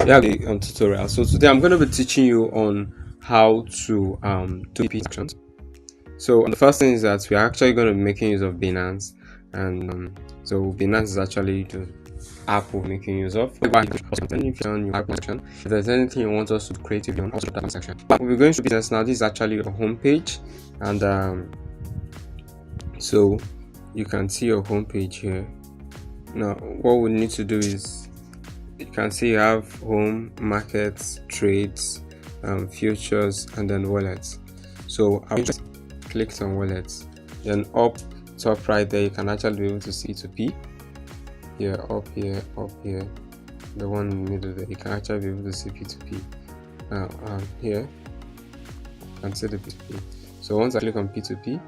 Yeah, the tutorial. So today I'm going to be teaching you on how to do P2P transactions. So the first thing is that we're actually going to be making use of Binance, and so Binance is actually the app we're making use of. If there's anything you want us to create, if you want that section, we're going to business now. This is actually your home page, and so you can see your home page here. Now what we need to do is, you can see you have home, markets, trades, futures, and then wallets. So I'll just click on wallets. Then up top right there, you can actually be able to see P2P. Here, up here, the one in the middle there, you can actually be able to see P2P. Now here, you can see the P2P. So once I click on P2P,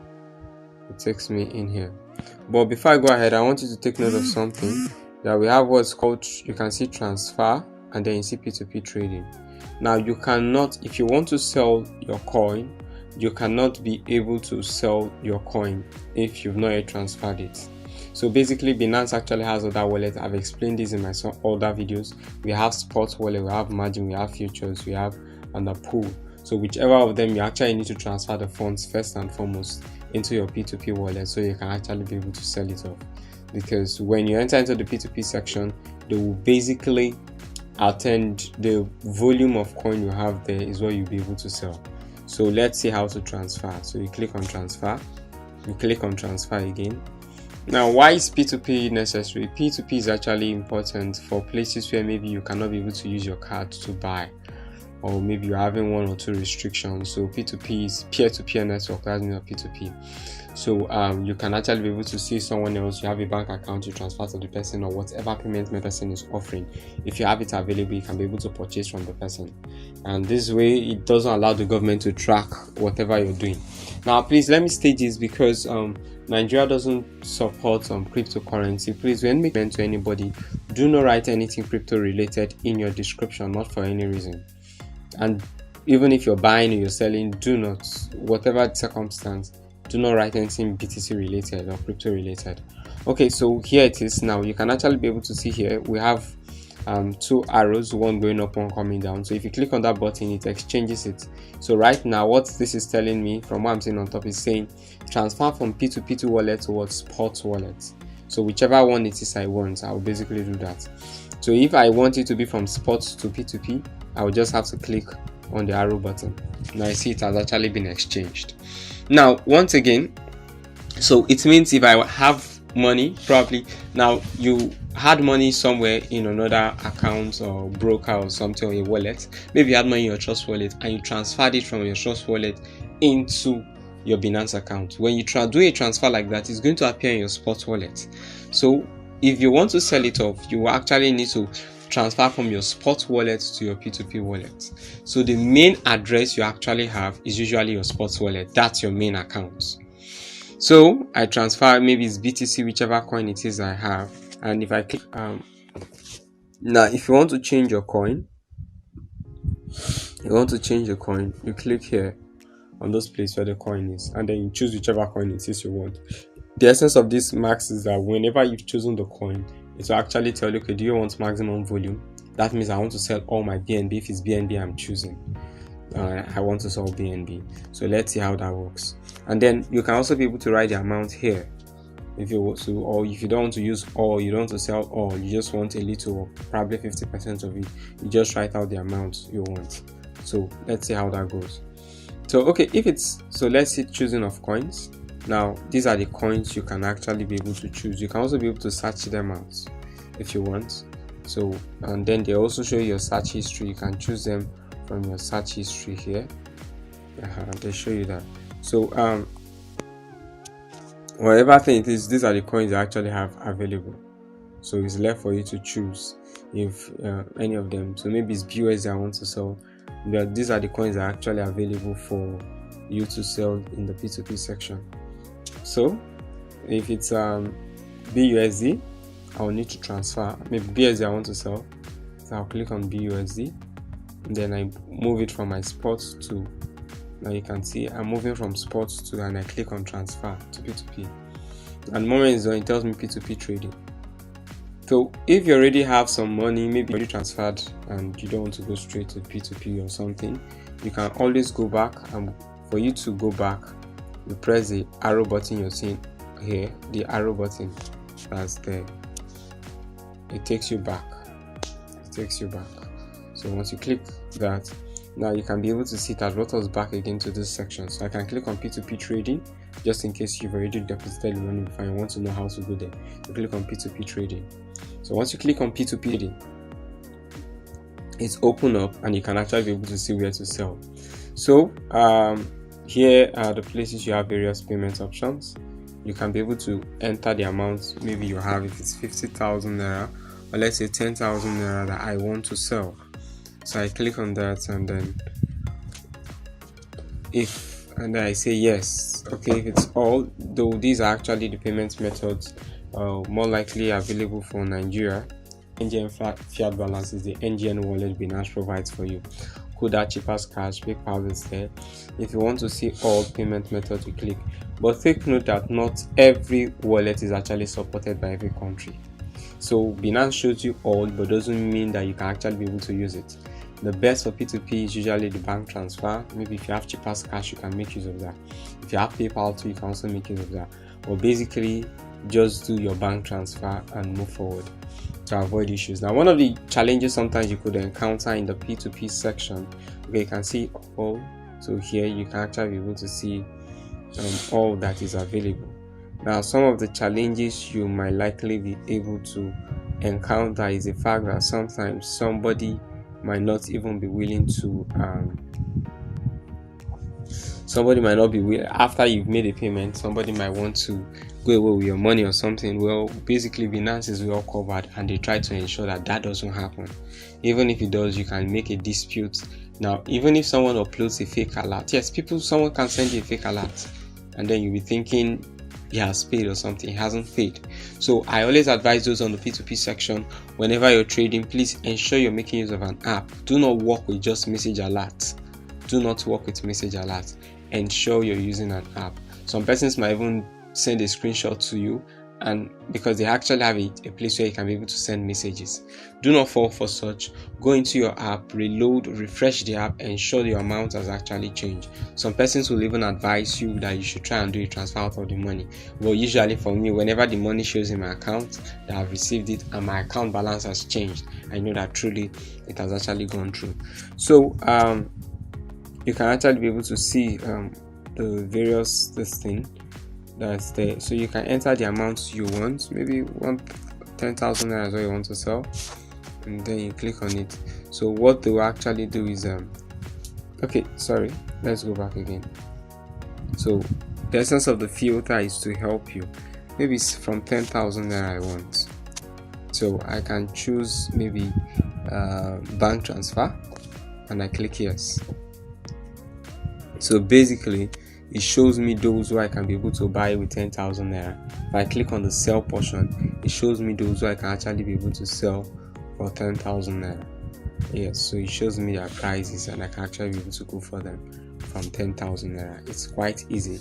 it takes me in here. But before I go ahead, I want you to take note of something. That we have what's called, you can see transfer, and then you see P2P trading. Now you cannot, if you want to sell your coin, you cannot be able to sell your coin if you've not yet transferred it. So basically Binance actually has other wallets. I've explained this in my other videos. We have spot wallet, we have margin, we have futures, we have and a pool. So whichever of them, you actually need to transfer the funds first and foremost into your P2P wallet so you can actually be able to sell it off. Because when you enter into the P2P section, they will basically attend the volume of coin you have there is what you'll be able to sell. So let's see how to transfer. So you click on transfer, you click on transfer again. Now why is P2P necessary? P2P is actually important for places where maybe you cannot be able to use your card to buy, or maybe you're having one or two restrictions. So P2P is peer-to-peer network, that's not P2P. So you can actually be able to see someone else, you have a bank account, you transfer to the person or whatever payment method person is offering. If you have it available, you can be able to purchase from the person. And this way, it doesn't allow the government to track whatever you're doing. Now, please let me state this because Nigeria doesn't support cryptocurrency. Please, when making payment to anybody, do not write anything crypto related in your description, not for any reason. And even if you're buying or you're selling, do not, whatever circumstance, do not write anything BTC related or crypto related. Okay, so here it is. Now you can actually be able to see here we have two arrows, one going up, one coming down. So if you click on that button, it exchanges it. So right now what this is telling me, from what I'm seeing on top, is saying transfer from P2P wallet towards spot wallet. So whichever one it is I want, I'll basically do that. So if I want it to be from spot to P2P, I will just have to click on the arrow button. Now I see it has actually been exchanged. Now once again, so it means if I have money, probably now you had money somewhere in another account or broker or something, or a wallet, maybe you had money in your Trust wallet and you transferred it from your Trust wallet into your Binance account. When you do a transfer like that, it's going to appear in your spot wallet. So if you want to sell it off, you actually need to transfer from your spot wallet to your P2P wallet. So the main address you actually have is usually your spot wallet. That's your main account. So I transfer, maybe it's BTC, whichever coin it is I have. And if I click now if you want to change your coin, you click here on those places where the coin is, and then you choose whichever coin it is you want. The essence of this max is that whenever you've chosen the coin, it will actually tell you, okay, do you want maximum volume? That means I want to sell all my BNB. If it's BNB I'm choosing, I want to sell BNB. So let's see how that works. And then you can also be able to write the amount here if you want to, or if you don't want to use all, you don't want to sell all, you just want a little, or probably 50% of it, you just write out the amount you want. So let's see how that goes. So okay, let's see choosing of coins. Now these are the coins you can actually be able to choose. You can also be able to search them out if you want. So, and then they also show you your search history. You can choose them from your search history here. They show you that. So whatever thing it is, these are the coins I actually have available. So it's left for you to choose if any of them. So maybe it's BUSD I want to sell. But these are the coins that are actually available for you to sell in the P2P section. So if it's BUSD, I'll need to transfer. Maybe BUSD I want to sell, so I'll click on BUSD, and then I move it from my spot to, now you can see I'm moving from spot to, and I click on transfer to P2P. And the moment it's done, it tells me P2P trading. So if you already have some money, maybe you already transferred and you don't want to go straight to P2P or something, you can always go back. And for you to go back, you press the arrow button you're seeing here, the arrow button that's there. It takes you back. So once you click that, now you can be able to see that brought us back again to this section. So I can click on P2P trading, just in case you've already deposited the money before and you want to know how to go there. You click on P2P trading. So once you click on P2P trading, it's open up and you can actually be able to see where to sell. So here are the places you have various payment options. You can be able to enter the amount maybe you have, if it's 50,000 naira, or let's say 10,000 naira that I want to sell. So I click on that, and then I say yes. Okay, if it's all, though these are actually the payment methods more likely available for Nigeria. NGN fiat balance is the NGN wallet Binance provides for you. Kuda, Cheapers Cash, PayPal is there. If you want to see all payment methods, you click. But take note that not every wallet is actually supported by every country. So Binance shows you all, but doesn't mean that you can actually be able to use it. The best for P2P is usually the bank transfer. Maybe if you have Cheapers Cash, you can make use of that. If you have PayPal too, you can also make use of that. But basically, just do your bank transfer and move forward to avoid issues. Now, one of the challenges sometimes you could encounter in the P2P section, okay, you can see all. So here you can actually be able to see all that is available. Now, some of the challenges you might likely be able to encounter is the fact that sometimes somebody might not even be willing to after you've made a payment, somebody might want to go away with your money or something. Well, basically Binance is well covered and they try to ensure that doesn't happen. Even if it does, you can make a dispute. Now, even if someone uploads a fake alert, yes, someone can send you a fake alert and then you'll be thinking he has paid or something. He hasn't paid. So I always advise those on the P2P section, whenever you're trading, please ensure you're making use of an app. Do not work with just message alerts. Ensure you're using an app. Some persons might even send a screenshot to you, and because they actually have a place where you can be able to send messages. Do not fall for such. Go into your app, reload, refresh the app, ensure your amount has actually changed. Some persons will even advise you that you should try and do a transfer out of the money. But usually for me, whenever the money shows in my account that I've received it and my account balance has changed, I know that truly it has actually gone through. So you can actually be able to see the various thing that's there. So you can enter the amounts you want. Maybe 10,000 naira is what you want to sell, and then you click on it. So what they will actually do is let's go back again. So the essence of the filter is to help you. Maybe it's from 10,000 naira I want, so I can choose maybe bank transfer, and I click yes. So basically it shows me those who I can be able to buy with 10,000 naira. If I click on the sell portion, it shows me those who I can actually be able to sell for 10,000 naira. Yes, so it shows me their prices and I can actually be able to go for them from 10,000 naira. It's quite easy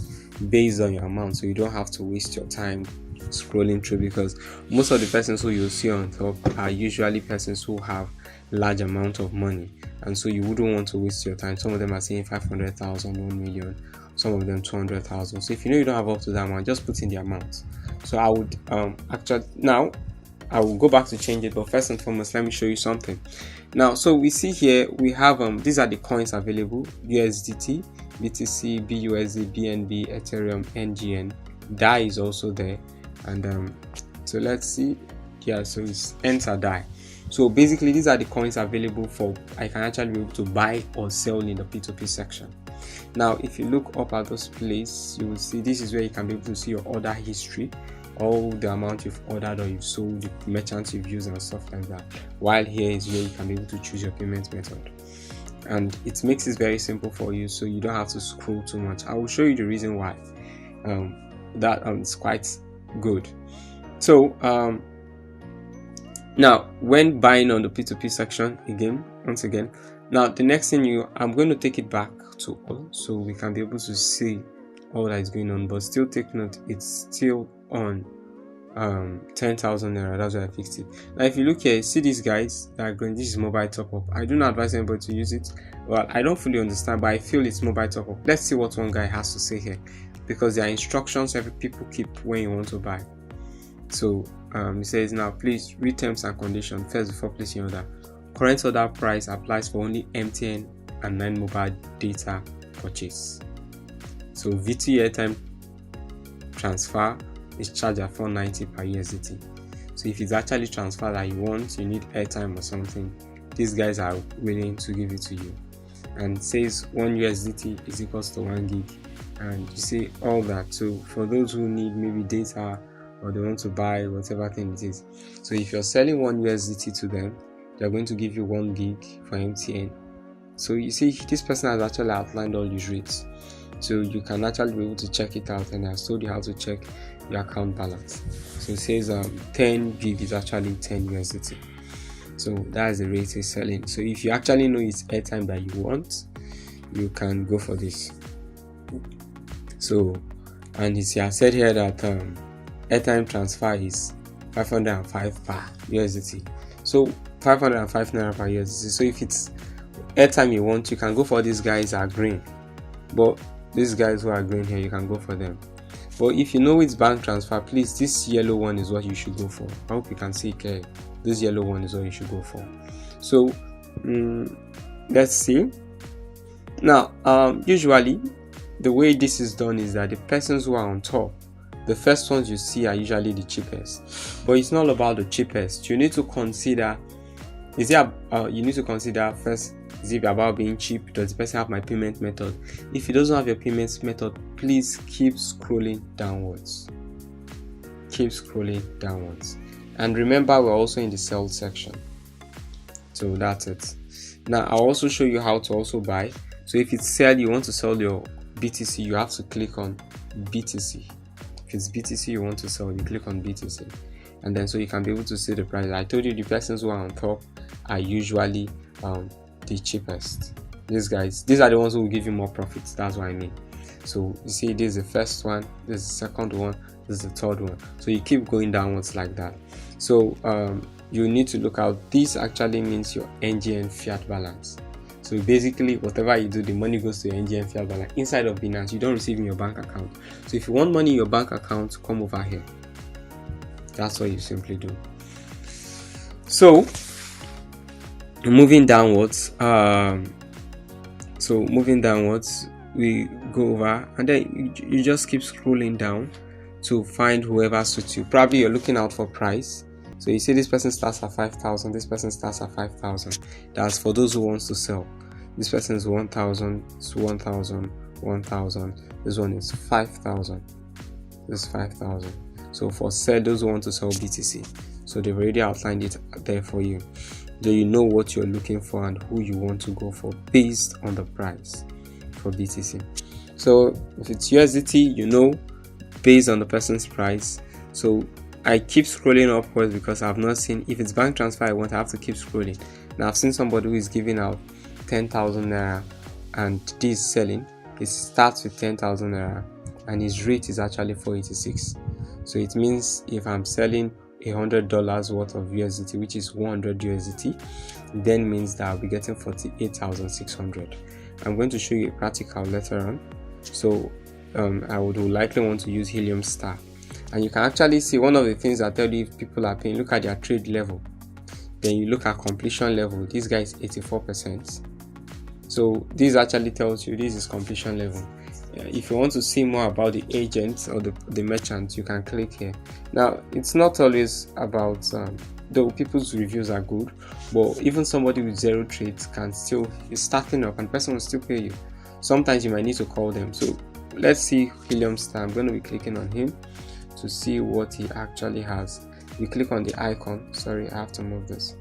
based on your amount, so you don't have to waste your time scrolling through, because most of the persons who you'll see on top are usually persons who have large amount of money, and so you wouldn't want to waste your time. Some of them are saying 500,000, 1 million, some of them 200,000. So if you know you don't have up to that amount, just put in the amount. So I would now I will go back to change it, but first and foremost, let me show you something. Now, so we see here we have these are the coins available: USDT, BTC, BUSD, BNB, Ethereum, NGN. DAI is also there, and so let's see. Yeah, so it's enter DAI. So basically, these are the coins available for I can actually be able to buy or sell in the P2P section. Now, if you look up at this place, you will see this is where you can be able to see your order history, all the amount you've ordered or you've sold, the merchants you've used and stuff like that. While here is where you can be able to choose your payment method, and it makes it very simple for you, so you don't have to scroll too much. I will show you the reason why it's quite good. So now when buying on the P2P section once again, now the next thing I'm going to take it back to all so we can be able to see all that is going on, but still take note it's still on 10,000 naira. That's why I fixed it. Now if you look here, see these guys that are going, this is mobile top up. I do not advise anybody to use it. Well, I don't fully understand, but I feel it's mobile top up. Let's see what one guy has to say here, because there are instructions every people keep when you want to buy. So it says, now please read terms and conditions first before placing order. Current order price applies for only MTN and 9 mobile data purchase. So VT airtime transfer is charged at 490 per USDT. So if it's actually transfer that you want, you need airtime or something, these guys are willing to give it to you. And it says 1 USDT is equals to 1 gig. And you see all that. So for those who need maybe data or they want to buy whatever thing it is. So if you're selling 1 USDT to them, they're going to give you 1 gig for MTN. So you see, this person has actually outlined all these rates. So you can actually be able to check it out, and I've told you how to check your account balance. So it says 10 gig is actually 10 USDT. So that is the rate it's selling. So if you actually know it's airtime that you want, you can go for this. So, and it's said here that airtime transfer is 505 per USDT. So 505 naira per USDT. So if it's airtime you want, you can go for these guys are green. But these guys who are green here, you can go for them. But if you know it's bank transfer, please, this yellow one is what you should go for. I hope you can see clearly. This yellow one is what you should go for. So let's see. Now usually the way this is done is that the persons who are on top, the first ones you see are usually the cheapest. But it's not about the cheapest. You need to consider, you need to consider first, is it about being cheap? Does the person have my payment method? If he doesn't have your payment method, please keep scrolling downwards. Keep scrolling downwards. And remember, we're also in the sell section. So that's it. Now I'll also show you how to also buy. So if it's sell, you want to sell your BTC, you have to click on BTC. If it's BTC you want to sell, you click on BTC, and then so you can be able to see the price. I told you the persons who are on top are usually the cheapest. These guys, these are the ones who will give you more profits. That's what I mean. So you see, this is the first one, this is the second one, this is the third one. So you keep going downwards like that. So you need to look out. This actually means your NGN fiat balance. So basically, whatever you do, the money goes to your NGN fiat balance inside of Binance. You don't receive in your bank account. So if you want money in your bank account, come over here. That's what you simply do. So moving downwards, we go over, and then you just keep scrolling down to find whoever suits you. Probably you're looking out for price. So you see this person starts at 5,000, this person starts at 5,000. That's for those who wants to sell. This person is 1,000, it's 1,000, 1,000. This one is 5,000. This is 5,000. So for sell, those who want to sell BTC. So they've already outlined it there for you. So you know what you're looking for and who you want to go for based on the price for BTC. So if it's USDT, you know, based on the person's price. So I keep scrolling upwards because I've not seen, if it's bank transfer I want, I have to keep scrolling. Now I've seen somebody who is giving out 10,000 naira and this is selling. It starts with 10,000 naira and his rate is actually 486. So it means if I'm selling $100 worth of USDT, which is 100 USDT, then means that I'll be getting 48,600. I'm going to show you a practical later on. So I would likely want to use Helium Star. And you can actually see one of the things that tell you if people are paying. Look at their trade level, then you look at completion level. This guy is 84%. So this actually tells you this is completion level. If you want to see more about the agents or the merchants, you can click here. Now it's not always about though people's reviews are good, but even somebody with zero trades can still, is starting up and person will still pay you. Sometimes you might need to call them. So let's see Helium Star. I'm going to be clicking on him to see what he actually has. You click on the icon. Sorry, I have to move this.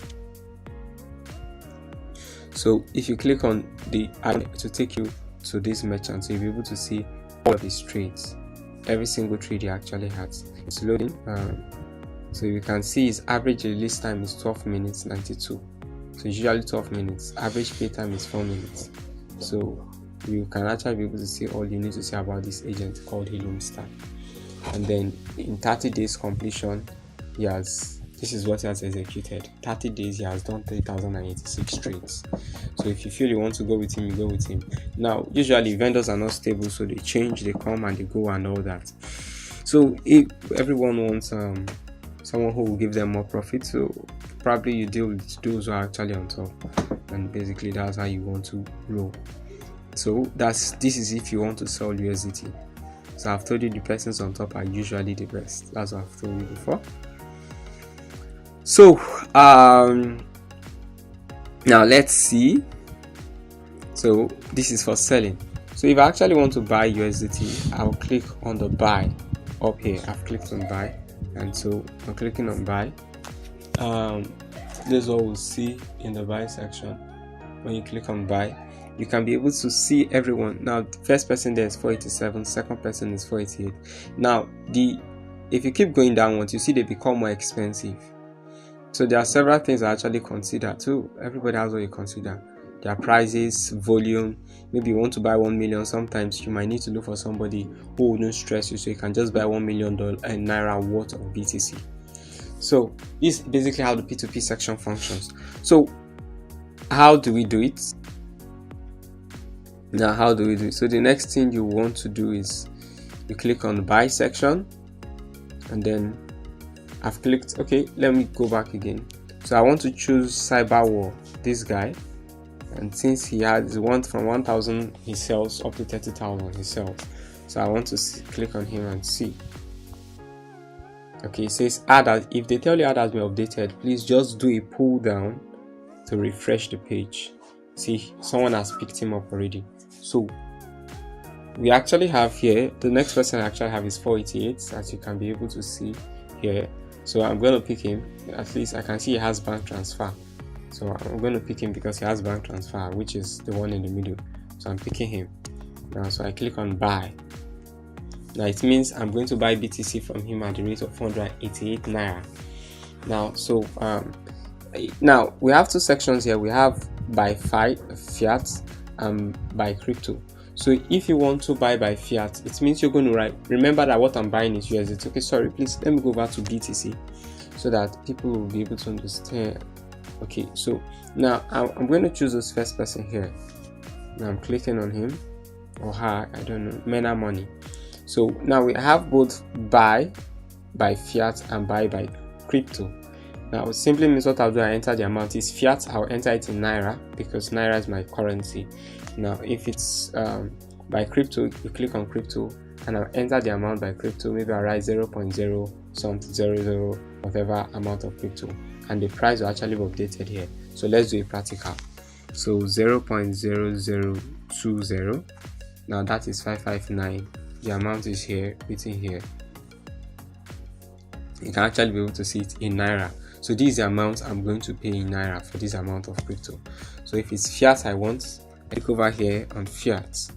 So if you click on the icon to take you to this merchant, so you'll be able to see all of his trades, every single trade he actually has. It's loading. So you can see his average release time is 12 minutes 92. So usually 12 minutes. Average pay time is 4 minutes. So you can actually be able to see all you need to see about this agent called Helium Star. and then in 30 days completion, this is what he has executed. 30 days, he has done 3,086 trades. So if you feel you want to go with him, you go with him. Now, usually vendors are not stable, so they change, they come and they go and all that. So if everyone wants someone who will give them more profit, so probably you deal with those who are actually on top, and basically that's how you want to grow. So this is if you want to sell USDT. So I've told you the persons on top are usually the best. That's what I've told you before. So now let's see. So this is for selling. So if I actually want to buy USDT, I'll click on the buy up here. I've clicked on buy, and so I'm clicking on buy. This is what we'll see in the buy section. When you click on buy, you can be able to see everyone. Now the first person there is 487, second person is 488. Now if you keep going downwards, you see they become more expensive. So there are several things I actually consider too. Everybody has what you consider. Their prices, volume. Maybe you want to buy 1 million. Sometimes you might need to look for somebody who wouldn't stress you, so you can just buy $1 million naira worth of BTC. So this is basically how the P2P section functions. So how do we do it? Now how do we do it? So the next thing you want to do is you click on the buy section, and then I've clicked. Okay, let me go back again. So I want to choose Cyberwar, this guy, and since he has one from 1,000 he sells up to 30,000 he sells, so I want to click on him and see. Okay, it says if they tell you ad has been updated, please just do a pull down to refresh the page. See, someone has picked him up already. So we actually have here, the next person I actually have is 488, as you can be able to see here. So I'm going to pick him. At least I can see he has bank transfer, so I'm going to pick him because he has bank transfer, which is the one in the middle. So I'm picking him now. So I click on buy. Now it means I'm going to buy BTC from him at the rate of 488 naira. Now so now we have two sections here. We have by fiat and by crypto. So if you want to buy by fiat, it means you're going to write, remember that what I'm buying is USDT. Okay, sorry, please let me go back to BTC so that people will be able to understand. Okay, so now I'm going to choose this first person here. Now I'm clicking on him or her, I don't know, Mena Money. So now we have both buy by fiat and buy by crypto. Now it simply means what I'll do, I enter the amount is fiat, I'll enter it in naira because naira is my currency. Now if it's by crypto, you click on crypto and I'll enter the amount by crypto. Maybe I'll write 0.0 something 00 whatever amount of crypto, and the price will actually be updated here. So let's do a practical. So 0.0020, now that is 559. The amount is here, written here. You can actually be able to see it in naira. So this is the amount I'm going to pay in naira for this amount of crypto. So if it's fiat I want, I click over here on fiat.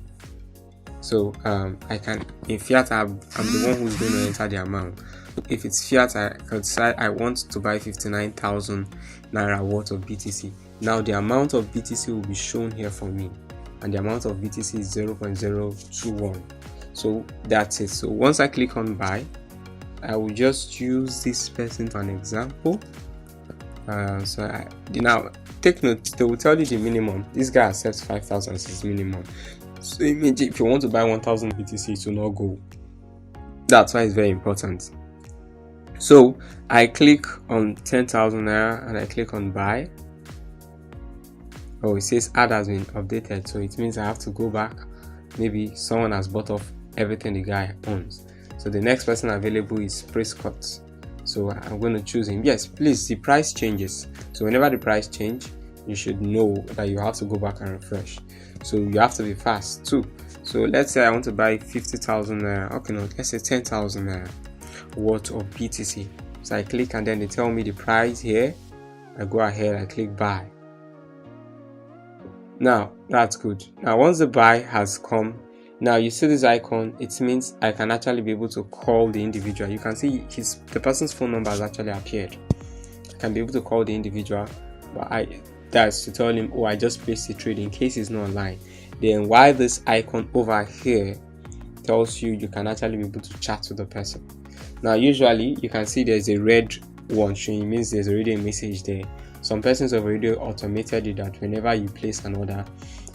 So I can, in fiat I'm the one who's going to enter the amount. If it's fiat, I could decide I want to buy 59,000 naira worth of BTC. Now the amount of BTC will be shown here for me, and the amount of BTC is 0.021. So that's it. So once I click on buy, I will just use this person for an example. Now take note, they will tell you the minimum. This guy accepts 5,000 as his minimum. So imagine if you want to buy 1,000 BTC, it will not go. That's why it's very important. So I click on 10,000 naira and I click on buy. Oh, it says ad has been updated, so it means I have to go back. Maybe someone has bought off everything the guy owns. So the next person available is Prescott. So I'm going to choose him. Yes, please, the price changes. So whenever the price change, you should know that you have to go back and refresh. So you have to be fast too. So let's say I want to buy 50,000 naira. Okay, no, let's say 10,000 naira worth of BTC. So I click and then they tell me the price here. I go ahead, I click buy. Now that's good. Now once the buy has come, now you see this icon, it means I can actually be able to call the individual. You can see the person's phone number has actually appeared. I can be able to call the individual, but that's to tell him, oh, I just placed a trade in case he's not online. Then while this icon over here tells you can actually be able to chat with the person. Now usually you can see there's a red one showing, means there's already a message there. Some persons have already automated it that whenever you place an order,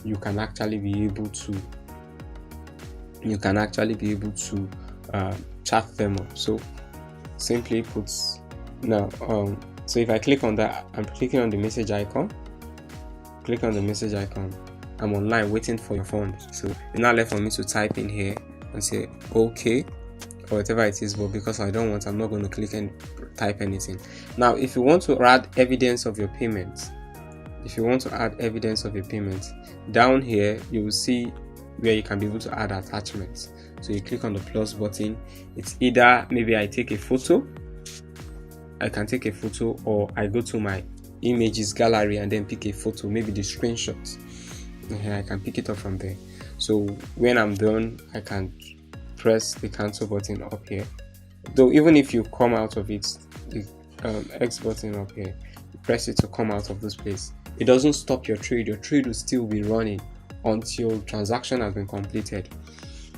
you can actually be able to chat them up. So simply put, now so if I click on that, I'm clicking on the message icon. Click on the message icon. I'm online waiting for your phone. So it's now left for me to type in here and say okay or whatever it is, but because I don't want, I'm not going to click and type anything. Now if you want to add evidence of your payment, down here you will see where you can be able to add attachments. So you click on the plus button. It's either maybe I take a photo, I can take a photo, or I go to my images gallery and then pick a photo, maybe the screenshot. I can pick it up from there. So when I'm done, I can press the cancel button up here. Though even if you come out of it, the X button up here, you press it to come out of this place, it doesn't stop your trade. Your trade will still be running until transaction has been completed.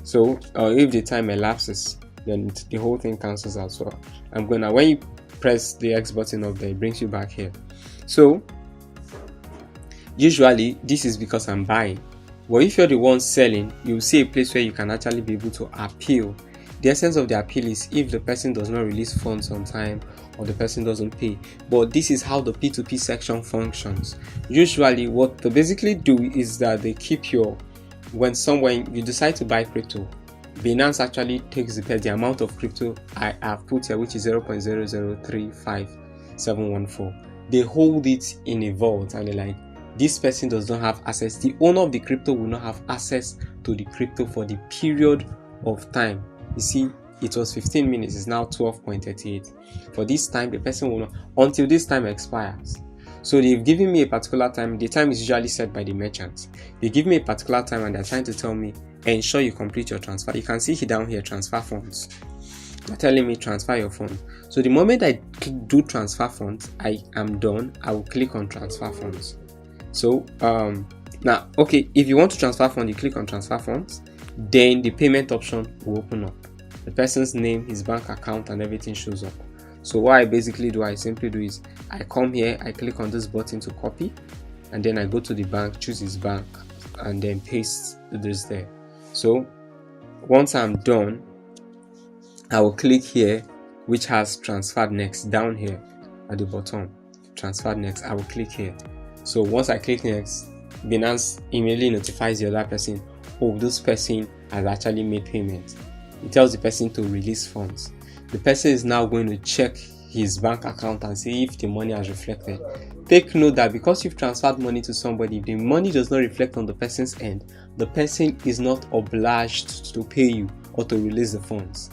So if the time elapses, then the whole thing cancels out. So when you press the X button up there, it brings you back here. So usually this is because I'm buying, but if you're the one selling, you'll see a place where you can actually be able to appeal. The essence of the appeal is if the person does not release funds on time or the person doesn't pay. But this is how the P2P section functions. Usually what they basically do is that they keep when you decide to buy crypto, Binance actually takes the amount of crypto I have put here, which is 0.0035714. They hold it in a vault and they're like, this person does not have access. The owner of the crypto will not have access to the crypto for the period of time. You see, it was 15 minutes, it's now 12.38. For this time, the person will not, until this time expires. So they've given me a particular time. The time is usually set by the merchant. They give me a particular time and they're trying to tell me, ensure you complete your transfer. You can see here down here, transfer funds. They're telling me transfer your funds. So the moment I do transfer funds, I am done. I will click on transfer funds. So now, okay, if you want to transfer funds, you click on transfer funds. Then the payment option will open up. The person's name, his bank account, and everything shows up. So what I basically do, I come here, I click on this button to copy, and then I go to the bank, choose his bank, and then paste this there. So once I'm done, I will click here, which has transferred next down here at the bottom. Transferred next, I will click here. So once I click next, Binance immediately notifies the other person, oh, this person has actually made payment. It tells the person to release funds. The person is now going to check his bank account and see if the money has reflected. Take note that because you've transferred money to somebody, if the money does not reflect on the person's end, the person is not obliged to pay you or to release the funds.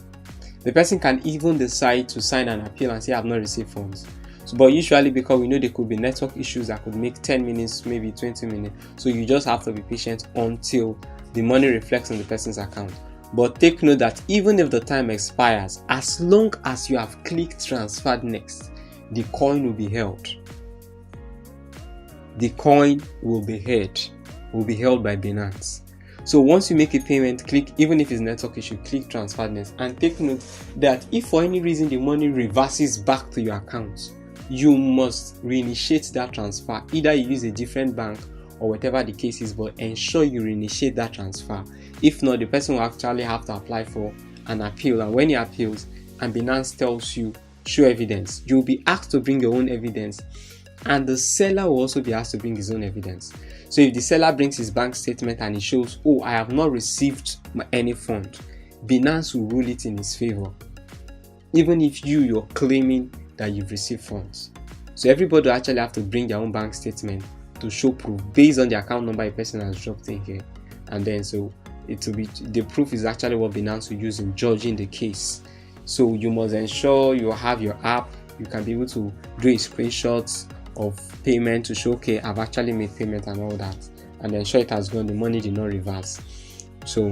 The person can even decide to sign an appeal and say, I have not received funds. So, but usually, because we know there could be network issues that could make 10 minutes, maybe 20 minutes. So you just have to be patient until the money reflects on the person's account. But take note that even if the time expires, as long as you have clicked transferred next, the coin will be held. The coin will be held by Binance. So once you make a payment, click, even if it's network issue, click transfer next. And take note that if for any reason the money reverses back to your account, you must reinitiate that transfer. Either you use a different bank or whatever the case is, but ensure you reinitiate that transfer. If not, the person will actually have to apply for an appeal, and when he appeals and Binance tells you show evidence, you'll be asked to bring your own evidence, and the seller will also be asked to bring his own evidence. So if the seller brings his bank statement and he shows, oh, I have not received any fund, Binance will rule it in his favor, even if you're claiming that you've received funds. So everybody will actually have to bring their own bank statement to show proof based on the account number a person has dropped in here, and then so it will be, the proof is actually what Binance will use in judging the case. So you must ensure you have your app. You can be able to do a screenshot of payment to show, okay, I've actually made payment and all that, and ensure it has gone, the money did not reverse. So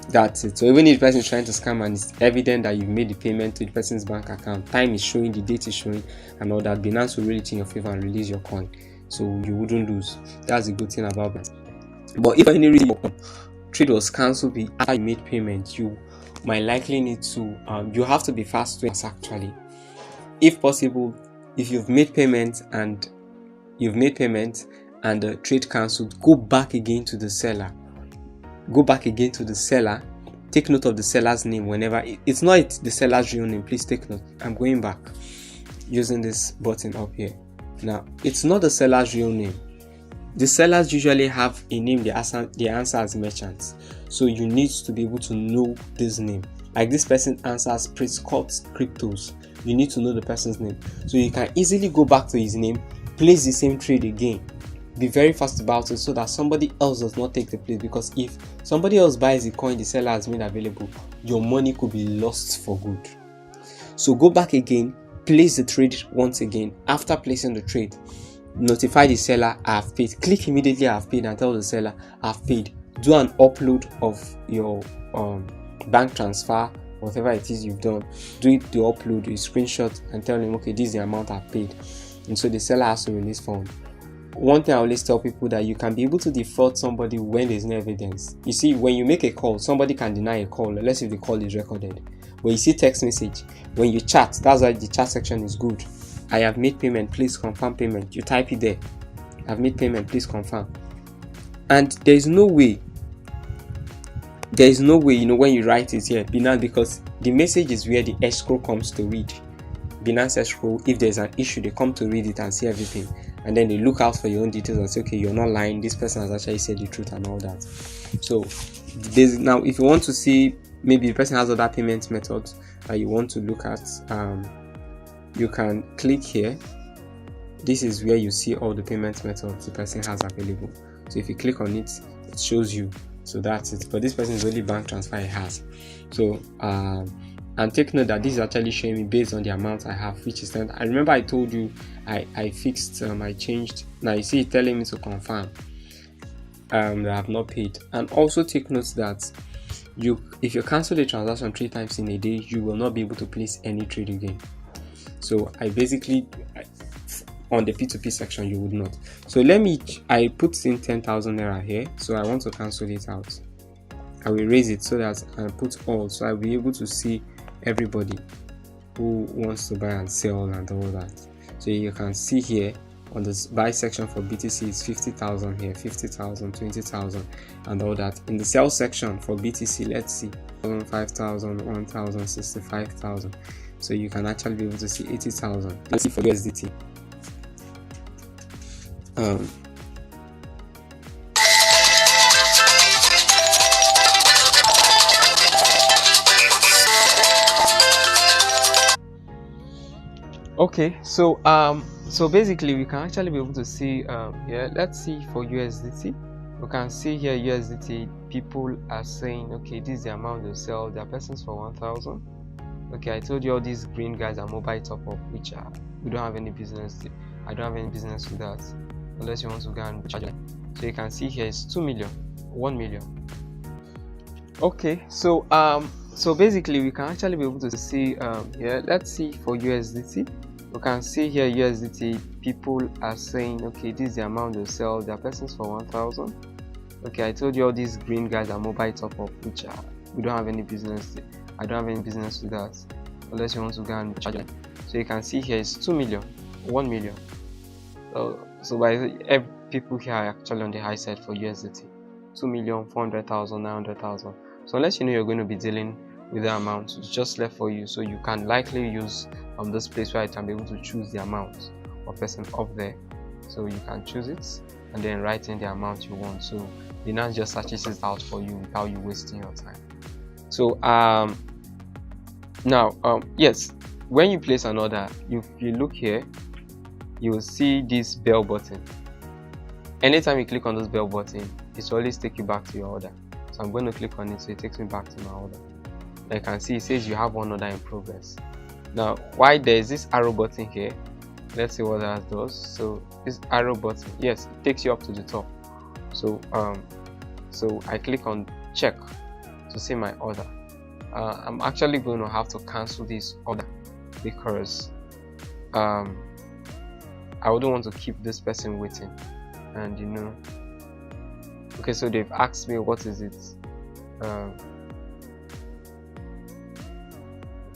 that's it. So even if the person is trying to scam and it's evident that you've made the payment to the person's bank account, time is showing, the date is showing, and all that, Binance will rule it in your favor and release your coin, so you wouldn't lose. That's the good thing about that. But if for any reason trade was cancelled after you made payment, you might likely need to you have to be fast to actually, if possible, if you've made payment and the trade cancelled, go back again to the seller. Take note of the seller's name whenever it's not the seller's real name. Please take note. I'm going back using this button up here. Now, it's not the seller's real name. The sellers usually have a name they answer as merchants, so you need to be able to know this name. Like this person answers Prescott Cryptos, you need to know the person's name, so you can easily go back to his name, place the same trade again. Be very fast about it so that somebody else does not take the place, because if somebody else buys the coin the seller has made available, your money could be lost for good. So go back again, place the trade once again. After placing the trade, notify the seller I have paid. Click immediately I have paid and tell the seller I have paid. Do an upload of your bank transfer, whatever it is you've done. Do the upload, a screenshot, and tell them, okay, this is the amount I've paid. And so the seller has to release funds. One thing I always tell people, that you can be able to defraud somebody when there's no evidence. You see, when you make a call, somebody can deny a call unless if the call is recorded. When you see text message, when you chat, that's why the chat section is good. I have made payment, please confirm payment. You type it there. I've made payment, please confirm. And there's no way, when you write it here, Binance, because the message is where the escrow comes to read. Binance escrow, if there's an issue, they come to read it and see everything. And then they look out for your own details and say, okay, you're not lying, this person has actually said the truth and all that. So now, if you want to see, maybe the person has other payment methods that you want to look at, you can click here. This is where you see all the payment methods the person has available. So if you click on it, it shows you. So that's it. But this person is only bank transfer he has. So and take note that this is actually showing me based on the amount I have, which is 10. I remember I told you I fixed, I changed. Now you see it telling me to confirm that I have not paid. And also take note that if you cancel the transaction 3 times in a day, you will not be able to place any trade again. So on the P2P section, you would not. So I put in 10,000 naira here. So I want to cancel it out. I will raise it so that I put all, so I'll be able to see everybody who wants to buy and sell and all that. So you can see here on this buy section for BTC is 50,000 here, 50,000, 20,000 and all that. In the sell section for BTC, let's see, 5,000, 1,000, 65,000. So you can actually be able to see 80,000. Let's see for USDT. Okay, so basically we can actually be able to see here. Let's see for USDT. We can see here USDT, people are saying, okay, this is the amount they sell. There are persons for 1,000. Okay, I told you all these green guys are mobile top up, which we don't have any business. I don't have any business with that, unless you want to go and charge them. So you can see here it's 2 million, 1 million. Okay, so basically we can actually be able to see here. Let's see for USDT. We can see here USDT, people are saying, okay, this is the amount they sell. There are persons for 1,000. Okay, I told you all these green guys are mobile top up, which we don't have any business. I don't have any business with that, unless you want to go and charge them. So you can see here it's 2 million, 1 million. So by people here are actually on the high side for USDT. 2,400,000, 900,000. So unless you know you're going to be dealing with the amount, it's just left for you. So you can likely use this place where I can be able to choose the amount of person up there. So you can choose it and then write in the amount you want. So Binance just searches it out for you without you wasting your time. So yes, when you place an order, if you look here, you will see this bell button. Anytime you click on this bell button, it will always take you back to your order. So I'm going to click on it, so it takes me back to my order. Now you can see it says you have one order in progress. Now why there is this arrow button here, let's see what that does. So this arrow button, yes, it takes you up to the top. So I click on check to see my order. I'm actually going to have to cancel this order because I wouldn't want to keep this person waiting. And okay, so they've asked me what is it.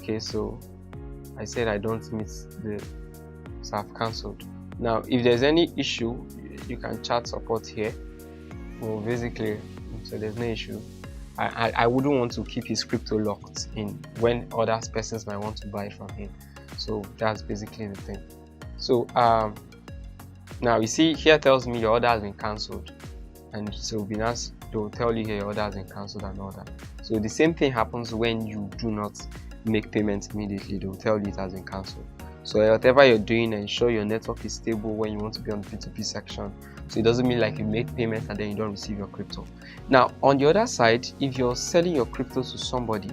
Okay, so I said I don't meet the, so I've cancelled. Now if there's any issue, you can chat support here. Well, basically, so there's no issue. I wouldn't want to keep his crypto locked in when other persons might want to buy from him. So that's basically the thing. So now you see here tells me your order has been cancelled, and so Binance, they'll tell you here your order has been cancelled and all that. So the same thing happens when you do not make payments immediately. They'll tell you it has been cancelled. So whatever you're doing, ensure your network is stable when you want to be on the P2P section. So it doesn't mean like you make payment and then you don't receive your crypto. Now on the other side, if you're selling your crypto to somebody,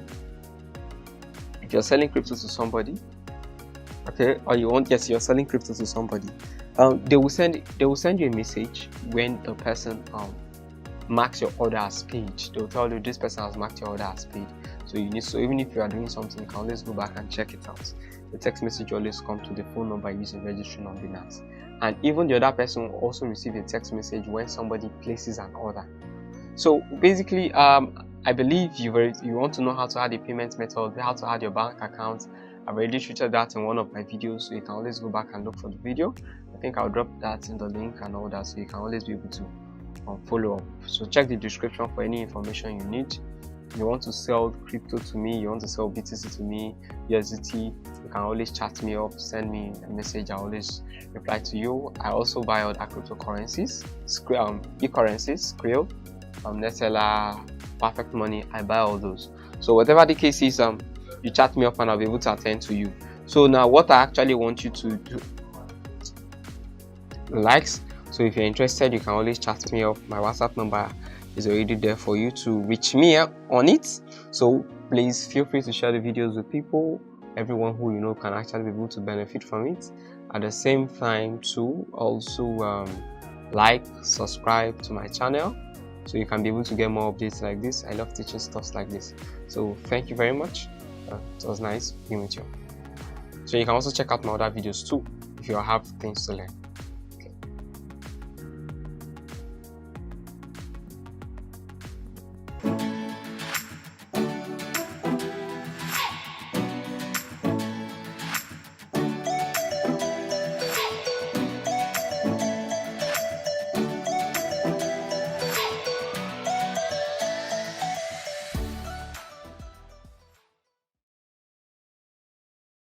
okay, or you you're selling crypto to somebody, they will send you a message when the person marks your order as paid. They'll tell you this person has marked your order as paid. So even if you are doing something, you can always go back and check it out. The text message always comes to the phone number using registering on Binance. And even the other person will also receive a text message when somebody places an order. So basically, I believe you want to know how to add a payment method, how to add your bank account. I've already treated that in one of my videos, so you can always go back and look for the video. I think I'll drop that in the link and all that, so you can always be able to follow up. So check the description for any information you need. If you want to sell crypto to me, you want to sell BTC to me, USDT, you can always chat me up, send me a message. I always reply to you. I also buy other cryptocurrencies, e-currencies, Skrill, Neteller, Perfect Money. I buy all those. So whatever the case is, you chat me up and I'll be able to attend to you. So now what I actually want you to do, likes. So if you're interested, you can always chat me up. My WhatsApp number is already there for you to reach me on it. So please feel free to share the videos with people. Everyone who you know can actually be able to benefit from it. At the same time too, also like, subscribe to my channel so you can be able to get more updates like this. I love teaching stuff like this. So thank you very much. It was nice being with you. So you can also check out my other videos too if you have things to learn.